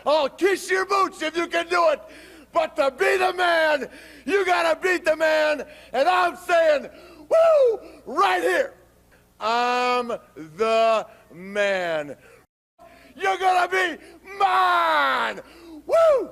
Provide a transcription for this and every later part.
I'll kiss your boots if you can do it. But to be the man, you gotta beat the man. And I'm saying, woo, right here. I'm the man. You're gonna be mine. Woo!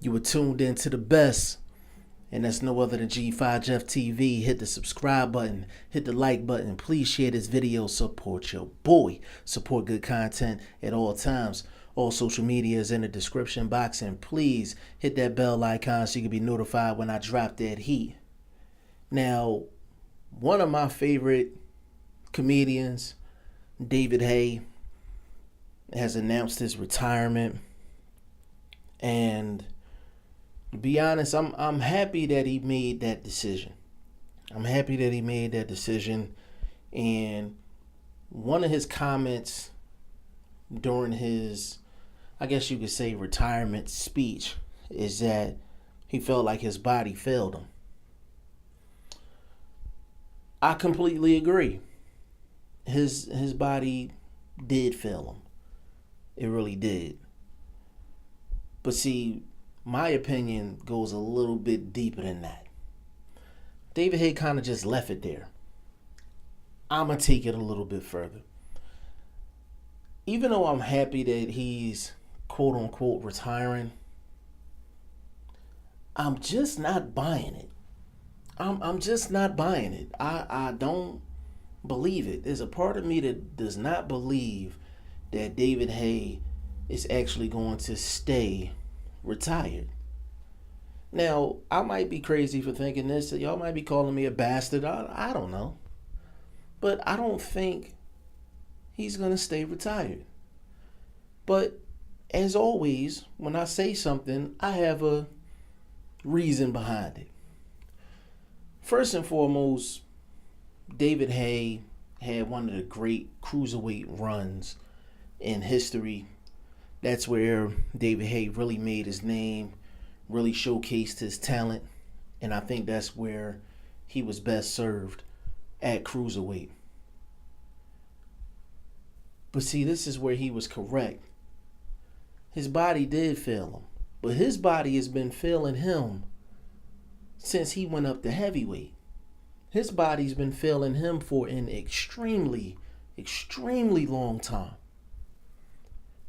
You were tuned in to the best, and that's no other than G5 Jeff TV. Hit the subscribe button, hit the like button. Please share this video. Support your boy. Support good content at all times. All social media is in the description box, and please hit that bell icon so you can be notified when I drop that heat. Now, one of my favorite comedians, David Haye, has announced his retirement, and to be honest, I'm happy that he made that decision. I'm happy that he made that decision. And one of his comments during his, I guess you could say, retirement speech is that he felt like his body failed him. I completely agree. His body did fail him. It really did. But see, my opinion goes a little bit deeper than that. David Haye kind of just left it there. I'm going to take it a little bit further. Even though I'm happy that he's quote unquote retiring, I'm just not buying it. I'm just not buying it. I don't believe it. There's a part of me that does not believe that David Haye is actually going to stay retired. Now, I might be crazy for thinking this. Y'all might be calling me a bastard. I don't know. But I don't think he's going to stay retired. But as always, when I say something, I have a reason behind it. First and foremost, David Haye had one of the great cruiserweight runs in history. That's where David Haye really made his name, really showcased his talent, and I think that's where he was best served, at cruiserweight. But see, this is where he was correct. His body did fail him, but his body has been failing him since he went up to heavyweight. His body's been failing him for an extremely, extremely long time.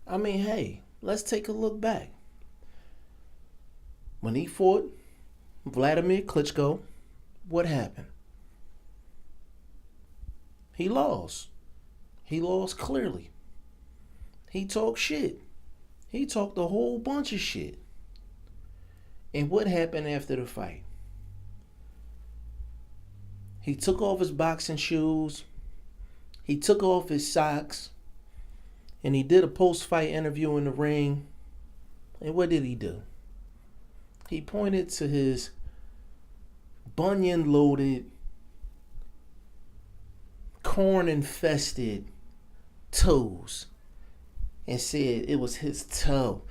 I mean, hey, let's take a look back. When he fought Vladimir Klitschko, what happened? He lost. He lost clearly. He talked shit. He talked a whole bunch of shit. And what happened after the fight? He took off his boxing shoes. He took off his socks. And he did a post-fight interview in the ring. And what did he do? He pointed to his bunion-loaded, corn-infested toes and said it was his toe.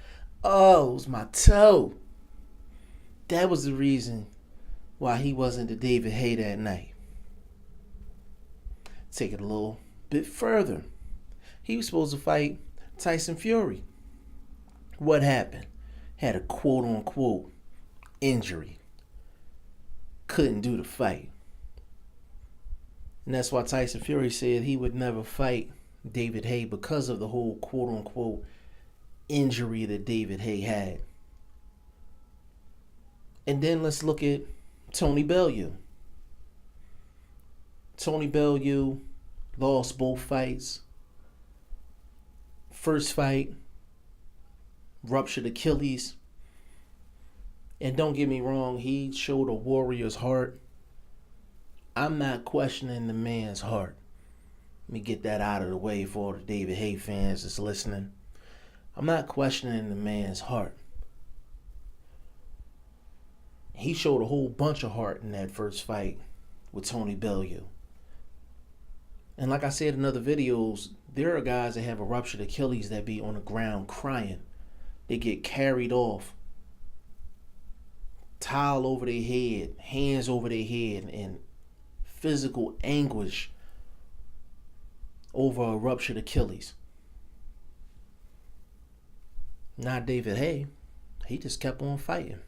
Oh, it was my toe. That was the reason why he wasn't the David Haye that night. Take it a little bit further. He was supposed to fight Tyson Fury. What happened? Had a quote-unquote injury. Couldn't do the fight. And that's why Tyson Fury said he would never fight David Haye, because of the whole quote-unquote injury that David Haye had. And then let's look at Tony Bellew. Tony Bellew lost both fights. First fight, ruptured Achilles. And don't get me wrong, he showed a warrior's heart. I'm not questioning the man's heart. Let me get that out of the way for all the David Haye fans that's listening. I'm not questioning the man's heart. He showed a whole bunch of heart in that first fight with Tony Bellew. And like I said in other videos, there are guys that have a ruptured Achilles that be on the ground crying. They get carried off. Towel over their head, hands over their head, and physical anguish over a ruptured Achilles. Not David Haye. He just kept on fighting.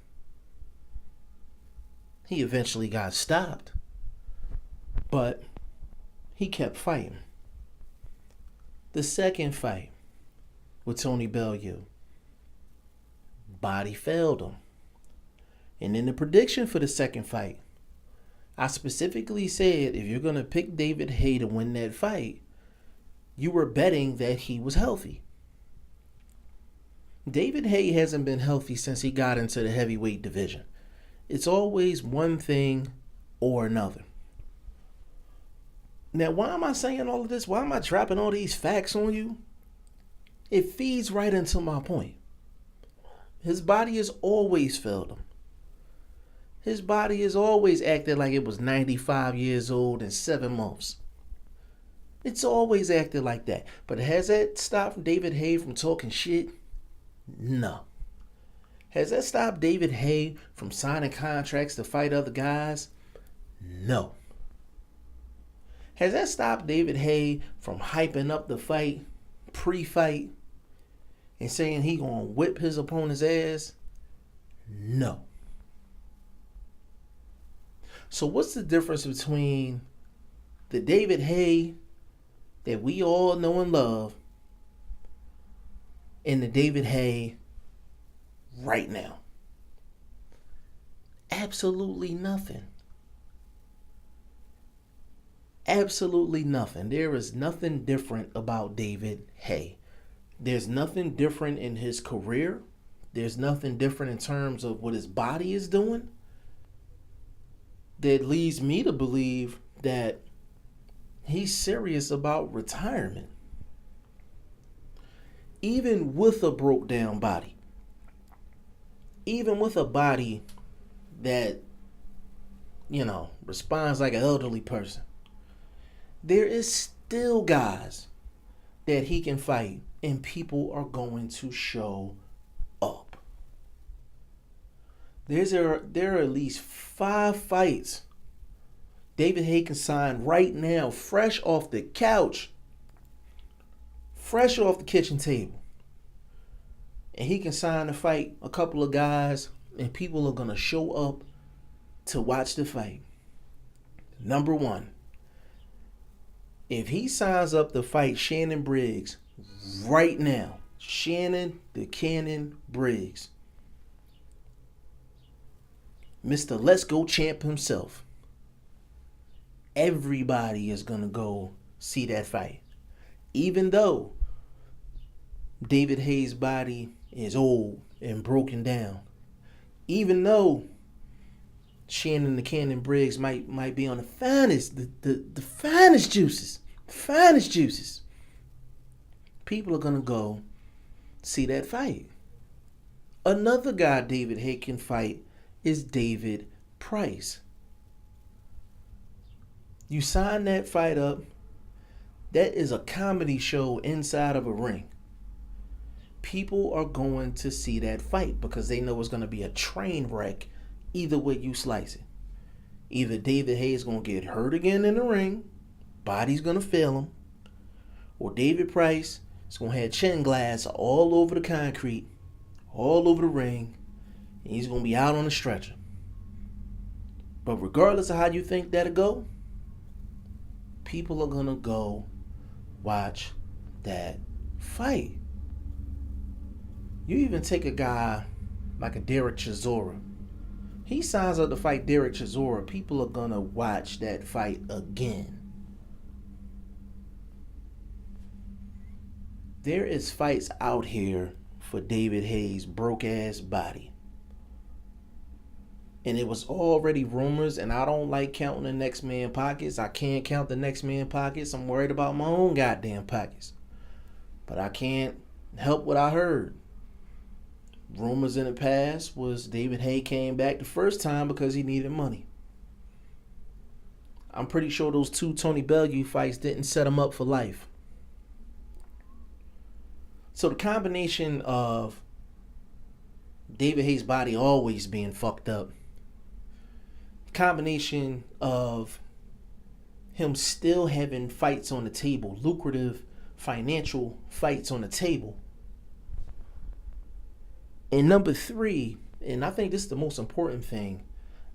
He eventually got stopped, but he kept fighting. The second fight with Tony Bellew, body failed him. And in the prediction for the second fight, I specifically said if you're going to pick David Haye to win that fight, you were betting that he was healthy. David Haye hasn't been healthy since he got into the heavyweight division. It's always one thing or another. Now, why am I saying all of this? Why am I dropping all these facts on you? It feeds right into my point. His body has always failed him. His body has always acted like it was 95 years old in 7 months. It's always acted like that. But has that stopped David Haye from talking shit? No. Has that stopped David Haye from signing contracts to fight other guys? No. Has that stopped David Haye from hyping up the fight, pre-fight, and saying he gonna whip his opponent's ass? No. So what's the difference between the David Haye that we all know and love and the David Haye right now? Absolutely nothing. Absolutely nothing. There is nothing different about David Haye. There's nothing different in his career. There's nothing different in terms of what his body is doing that leads me to believe that he's serious about retirement. Even with a broke down body, even with a body that, responds like an elderly person, there is still guys that he can fight and people are going to show up. There are at least 5 fights David Haye can sign right now, fresh off the couch, fresh off the kitchen table. And he can sign to fight a couple of guys and people are going to show up to watch the fight. Number 1, if he signs up to fight Shannon Briggs right now, Shannon the Cannon Briggs, Mr. Let's Go champ himself, everybody is going to go see that fight. Even though David Haye's body is old and broken down, even though Shannon the Cannon Briggs might be on the finest juices, people are going to go see that fight. Another guy David Haye can fight is David Price. You sign that fight up, that is a comedy show inside of a ring. People are going to see that fight because they know it's going to be a train wreck either way you slice it. Either David Haye is going to get hurt again in the ring, body's going to fail him, or David Price is going to have chin glass all over the concrete, all over the ring, and he's going to be out on a stretcher. But regardless of how you think that'll go, people are going to go watch that fight. You even take a guy like a Derek Chisora. He signs up to fight Derek Chisora. People are going to watch that fight again. There is fights out here for David Haye's broke-ass body. And it was already rumors, and I don't like counting the next man pockets. I can't count the next man pockets. I'm worried about my own goddamn pockets. But I can't help what I heard. Rumors in the past was David Haye came back the first time because he needed money. I'm pretty sure those 2 Tony Bellew fights didn't set him up for life. So the combination of David Haye's body always being fucked up, combination of him still having fights on the table, lucrative financial fights on the table, And number three, and I think this is the most important thing,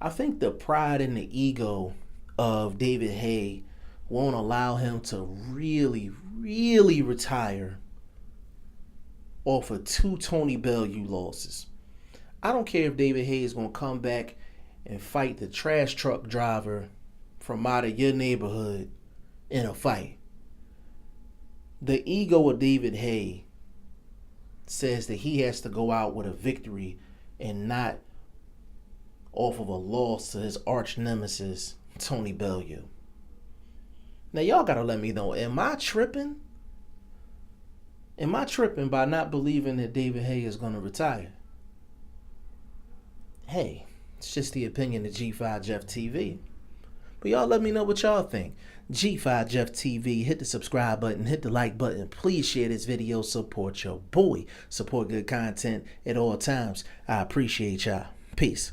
I think the pride and the ego of David Haye won't allow him to really, really retire off of 2 Tony Bellew losses. I don't care if David Haye is going to come back and fight the trash truck driver from out of your neighborhood in a fight. The ego of David Haye says that he has to go out with a victory and not off of a loss to his arch nemesis, Tony Bellew. Now, y'all got to let me know, am I tripping? Am I tripping by not believing that David Haye is going to retire? Hey, it's just the opinion of G5 Jeff TV. But y'all let me know what y'all think. G5 Jeff TV, hit the subscribe button, hit the like button. Please share this video. Support your boy. Support good content at all times. I appreciate y'all. Peace.